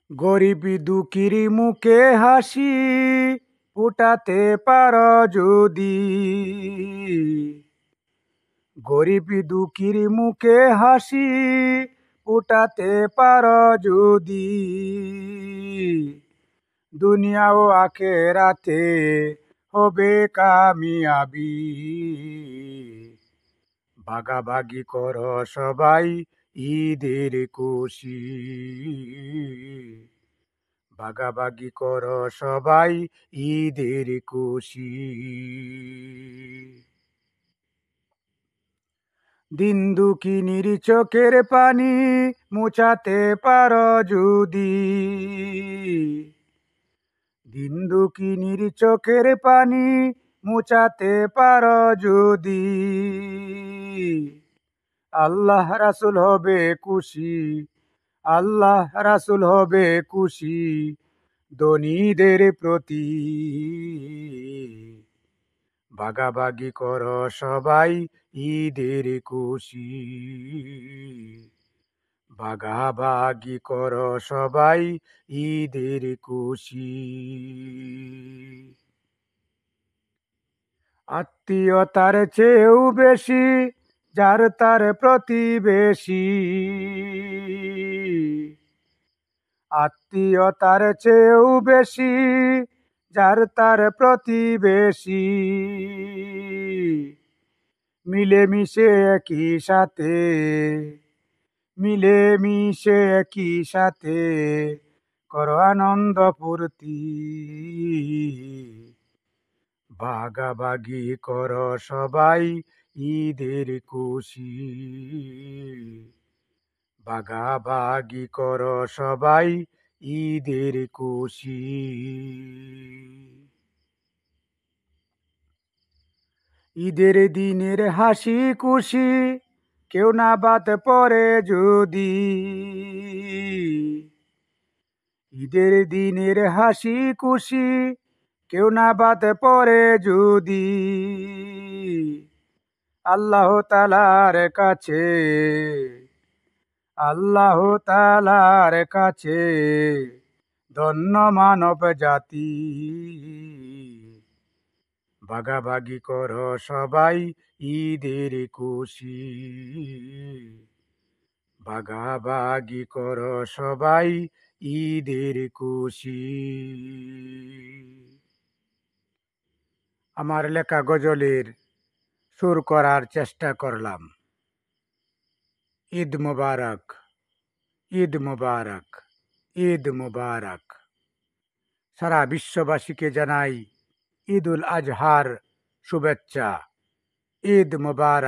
গরিব দুঃখীর মুখে হাসি ফুটাতে পারো যদি, গরিব দুঃখীর মুখে হাসি ফুটাতে পারো যদি, দুনিয়া ও আখিরাতে হবে কামিয়াবি। ভাগাভাগি করো সবাই ঈদের খুশি, ভাগাভাগি করো সবাই ঈদের খুশি। দিন দুঃখিনীর চোখের পানি মুছাতে পারো যদি, দিন দুঃখিনীর চোখের পানি মুছাতে পারো যদি, আল্লাহ রাসূল হবে খুশি, আল্লাহ রাসূল হবে খুশি ধনীদের প্রতি। ভাগাভাগি করো সবাই ঈদের খুশি, ভাগাভাগি করো সবাই ঈদের খুশি। আত্মীয়তার চেয়েও বেশি যার তার প্রতিবেশী, আত্মীয়তার চেয়েও বেশি যার তার প্রতিবেশী, মিলেমিশে একই সাথে, মিলেমিশে একই সাথে করো আনন্দ ফুর্তি। ভাগাভাগি করো সবাই ঈদের খুশি, ভাগাভাগি করো সবাই ঈদের খুশি। ঈদের দিনের হাসি খুশি কেউ না বাদ পড়ে যদি, ঈদের দিনের হাসি খুশি কেউ না বাদ পড়ে যদি, আল্লাহ তাআলার কাছে, আল্লাহ তাআলার কাছে ধন্য মানব জাতি। ভাগাভাগি করো সবাই ঈদের খুশি, ভাগাভাগি করো সবাই ঈদের খুশি। আমার লেখা গজলের সুর করার চেষ্টা করলাম। ঈদ মুবারক, ঈদ মুবারক, ঈদ মুবারক। সারা বিশ্ববাসীকে জানাই ঈদ উল আজহার শুভেচ্ছা। ঈদ মুবারক।